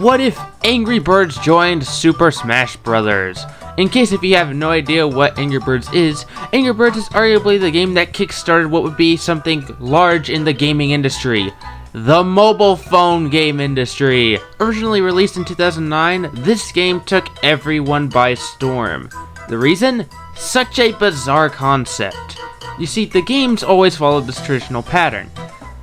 What if Angry Birds joined Super Smash Bros? In case if you have no idea what Angry Birds is arguably the game that kickstarted what would be something large in the gaming industry. The mobile phone game industry. Originally released in 2009, this game took everyone by storm. The reason? Such a bizarre concept. You see, the games always followed this traditional pattern.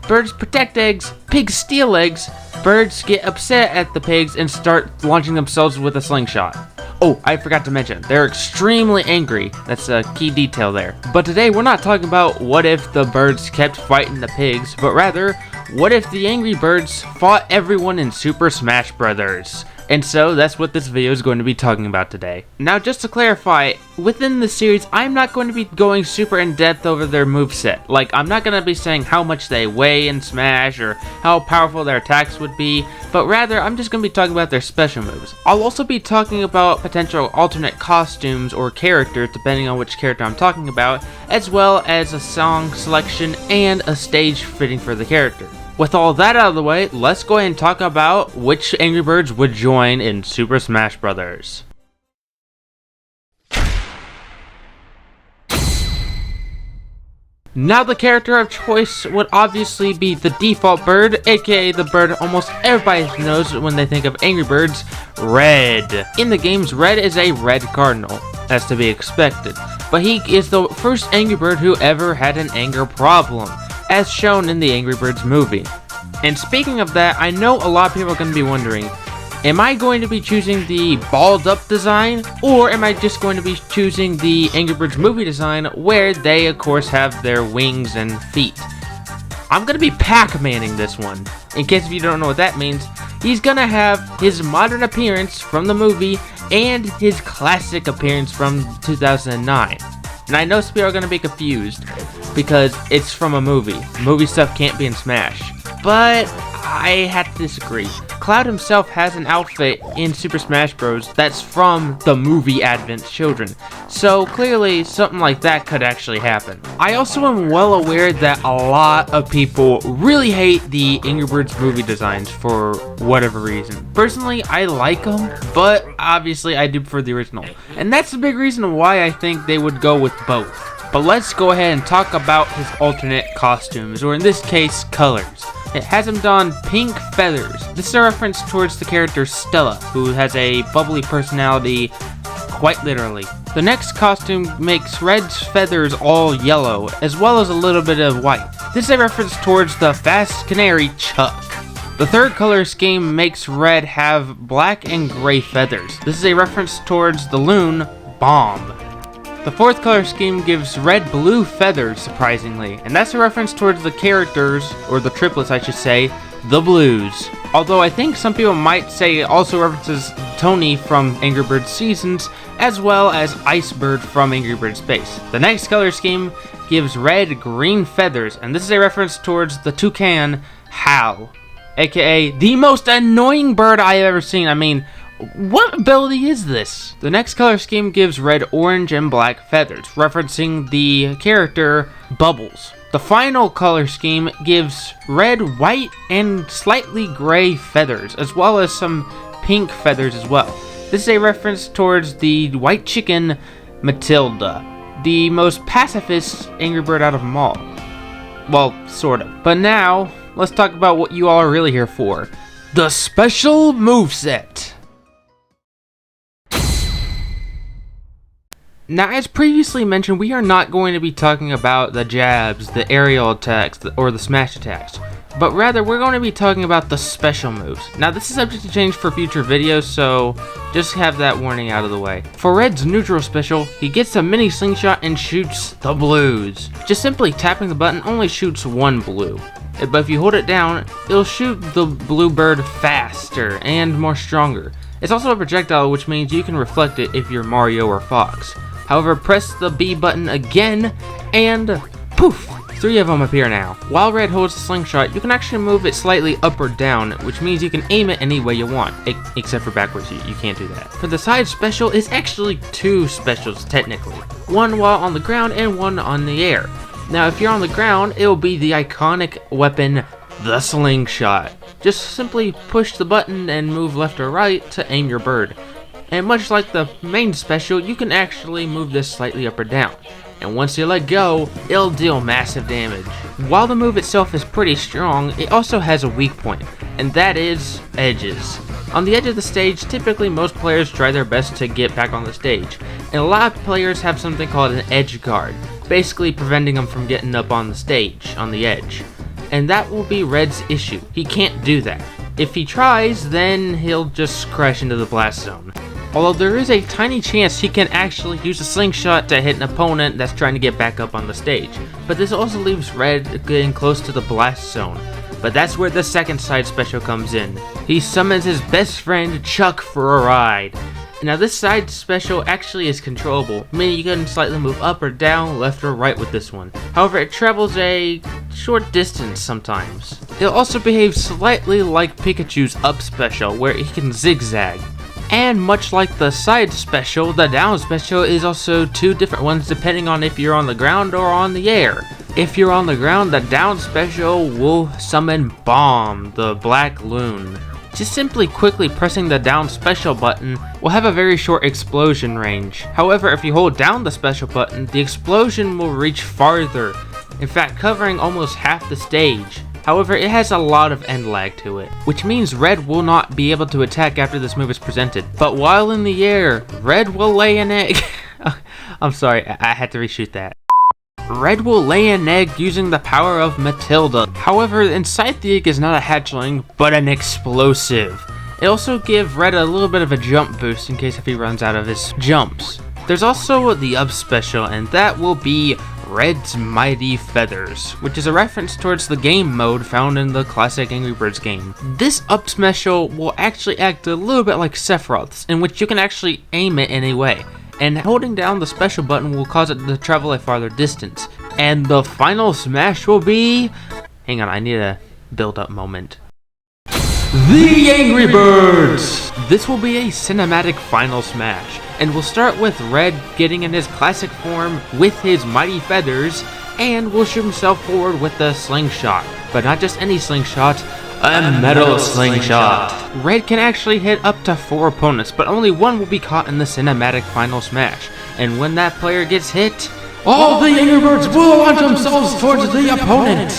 Birds protect eggs, pigs steal eggs, birds get upset at the pigs and start launching themselves with a slingshot. Oh, I forgot to mention, they're extremely angry. That's a key detail there. But today we're not talking about what if the birds kept fighting the pigs, but rather, what if the Angry Birds fought everyone in Super Smash Bros? And so that's what this video is going to be talking about today. Now just to clarify, within the series I'm not going to be going super in depth over their moveset. Like, I'm not going to be saying how much they weigh in Smash or how powerful their attacks would be, but rather I'm just going to be talking about their special moves. I'll also be talking about potential alternate costumes or characters depending on which character I'm talking about, as well as a song selection and a stage fitting for the character. With all that out of the way, let's go ahead and talk about which Angry Birds would join in Super Smash Bros. Now the character of choice would obviously be the default bird, aka the bird almost everybody knows when they think of Angry Birds, Red. In the games, Red is a red cardinal, as to be expected, but he is the first Angry Bird who ever had an anger problem, as shown in the Angry Birds movie. And speaking of that, I know a lot of people are going to be wondering, am I going to be choosing the balled up design, or am I just going to be choosing the Angry Birds movie design where they of course have their wings and feet? I'm going to be Pac-Manning this one. In case if you don't know what that means, he's going to have his modern appearance from the movie and his classic appearance from 2009. And I know some people are going to be confused because it's from a movie. Movie stuff can't be in Smash. But I have to disagree. Cloud himself has an outfit in Super Smash Bros. That's from the movie Advent Children. So clearly something like that could actually happen. I also am well aware that a lot of people really hate the Angry Birds movie designs for whatever reason. Personally, I like them, but obviously I do prefer the original. And that's the big reason why I think they would go with both. But let's go ahead and talk about his alternate costumes, or in this case, colors. It has him don pink feathers. This is a reference towards the character Stella, who has a bubbly personality, quite literally. The next costume makes Red's feathers all yellow, as well as a little bit of white. This is a reference towards the fast canary Chuck. The third color scheme makes Red have black and gray feathers. This is a reference towards the loon Bomb. The fourth color scheme gives Red blue feathers, surprisingly, and that's a reference towards the characters, or the triplets I should say, the Blues. Although I think some people might say it also references Tony from Angry Birds Seasons, as well as Icebird from Angry Birds Space. The next color scheme gives Red green feathers, and this is a reference towards the toucan Hal, aka the most annoying bird I have ever seen. I mean, what ability is this? The next color scheme gives Red orange and black feathers, referencing the character Bubbles. The final color scheme gives Red white and slightly gray feathers, as well as some pink feathers as well. This is a reference towards the white chicken Matilda, the most pacifist Angry Bird out of them all. Well, sort of. But now, let's talk about what you all are really here for. The special moveset. Now, as previously mentioned, we are not going to be talking about the jabs, the aerial attacks, or the smash attacks, but rather we're going to be talking about the special moves. Now, this is subject to change for future videos, so just have that warning out of the way. For Red's neutral special, he gets a mini slingshot and shoots the blues. Just simply tapping the button only shoots one blue, but if you hold it down, it'll shoot the blue bird faster and more stronger. It's also a projectile, which means you can reflect it if you're Mario or Fox. However, press the B button again, and poof! 3 of them appear now. While Red holds the slingshot, you can actually move it slightly up or down, which means you can aim it any way you want, except for backwards, you can't do that. For the side special, it's actually 2 specials technically. One while on the ground and one on the air. Now, if you're on the ground, it'll be the iconic weapon, the slingshot. Just simply push the button and move left or right to aim your bird. And much like the main special, you can actually move this slightly up or down. And once you let go, it'll deal massive damage. While the move itself is pretty strong, it also has a weak point, and that is edges. On the edge of the stage, typically most players try their best to get back on the stage, and a lot of players have something called an edge guard, basically preventing them from getting up on the stage, on the edge. And that will be Red's issue. He can't do that. If he tries, then he'll just crash into the blast zone. Although there is a tiny chance he can actually use a slingshot to hit an opponent that's trying to get back up on the stage. But this also leaves Red getting close to the blast zone. But that's where the second side special comes in. He summons his best friend Chuck for a ride. Now this side special actually is controllable, meaning you can slightly move up or down, left or right with this one. However, it travels a short distance sometimes. It'll also behave slightly like Pikachu's up special, where he can zigzag. And much like the side special, the down special is also 2 different ones depending on if you're on the ground or on the air. If you're on the ground, the down special will summon Bomb, the Black Loon. Just simply quickly pressing the down special button will have a very short explosion range. However, if you hold down the special button, the explosion will reach farther, in fact covering almost half the stage. However, it has a lot of end lag to it, which means Red will not be able to attack after this move is presented. But while in the air, Red will lay an egg. I'm sorry, I had to reshoot that. Red will lay an egg using the power of Matilda. However, inside the egg is not a hatchling, but an explosive. It also gives Red a little bit of a jump boost in case if he runs out of his jumps. There's also the up special, and that will be Red's Mighty Feathers, which is a reference towards the game mode found in the classic Angry Birds game. This up special will actually act a little bit like Sephiroth's, in which you can actually aim it any way, and holding down the special button will cause it to travel a farther distance. And the final smash will be... Hang on, I need a build-up moment. The Angry Birds! This will be a cinematic final smash, and we'll start with Red getting in his classic form with his mighty feathers, and will shoot himself forward with the slingshot. But not just any slingshot, a metal slingshot. Red can actually hit up to 4 opponents, but only one will be caught in the cinematic final smash. And when that player gets hit, all the Angry Birds will launch themselves towards the opponent!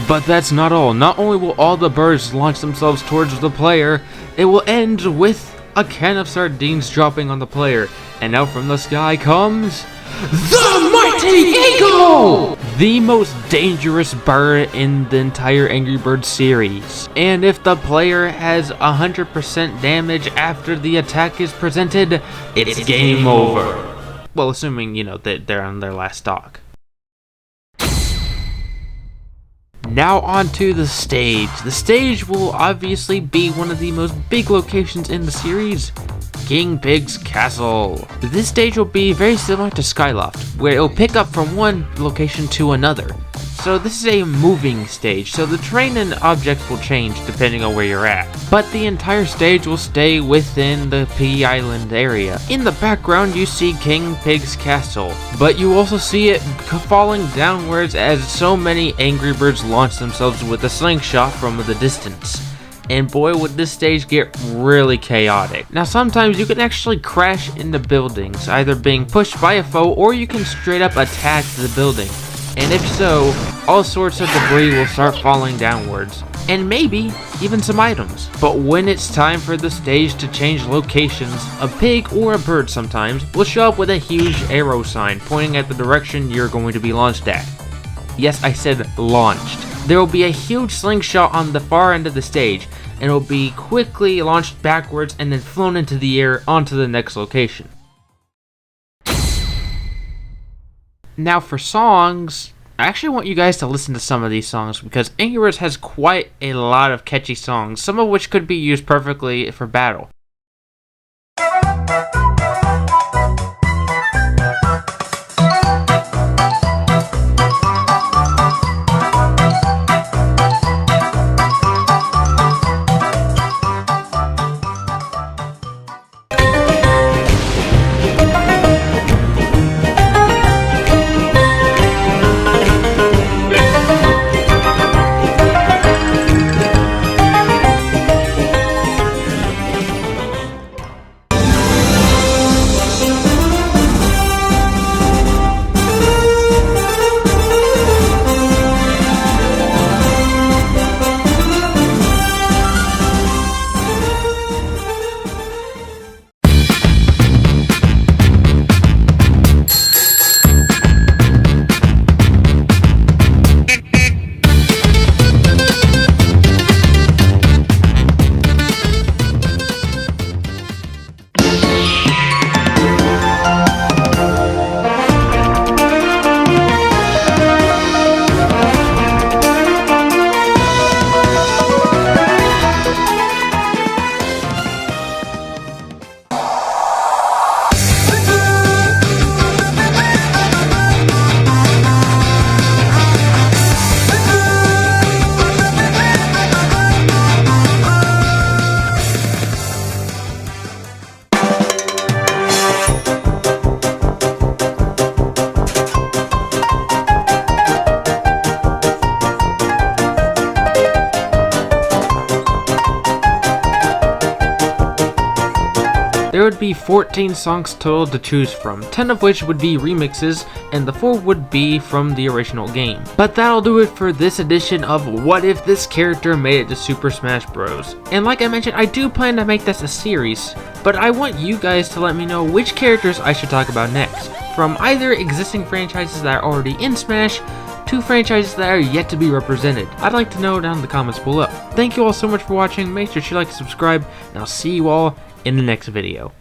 But that's not all. Not only will all the birds launch themselves towards the player, it will end with a can of sardines dropping on the player. And out from the sky comes... the Mighty Eagle! The most dangerous bird in the entire Angry Birds series. And if the player has 100% damage after the attack is presented, it's game over. Well, assuming, that they're on their last stock. Now on to the stage. The stage will obviously be one of the most big locations in the series, King Pig's Castle. This stage will be very similar to Skyloft, where it will pick up from one location to another. So this is a moving stage, so the terrain and objects will change depending on where you're at. But the entire stage will stay within the Piggy Island area. In the background you see King Pig's Castle, but you also see it falling downwards as so many Angry Birds launch themselves with a slingshot from the distance. And boy, would this stage get really chaotic. Now sometimes you can actually crash into buildings, either being pushed by a foe or you can straight up attack the building. And if so, all sorts of debris will start falling downwards. and maybe even some items. But when it's time for the stage to change locations, a pig or a bird sometimes will show up with a huge arrow sign pointing at the direction you're going to be launched at. Yes, I said launched. There will be a huge slingshot on the far end of the stage, and it will be quickly launched backwards and then flown into the air onto the next location. Now for songs, I actually want you guys to listen to some of these songs because Angry Birds has quite a lot of catchy songs, some of which could be used perfectly for battle. There would be 14 songs total to choose from, 10 of which would be remixes, and the 4 would be from the original game. But that'll do it for this edition of What If This Character Made It to Super Smash Bros. And like I mentioned, I do plan to make this a series, but I want you guys to let me know which characters I should talk about next, from either existing franchises that are already in Smash, to franchises that are yet to be represented. I'd like to know down in the comments below. Thank you all so much for watching, make sure to like and subscribe, and I'll see you all in the next video.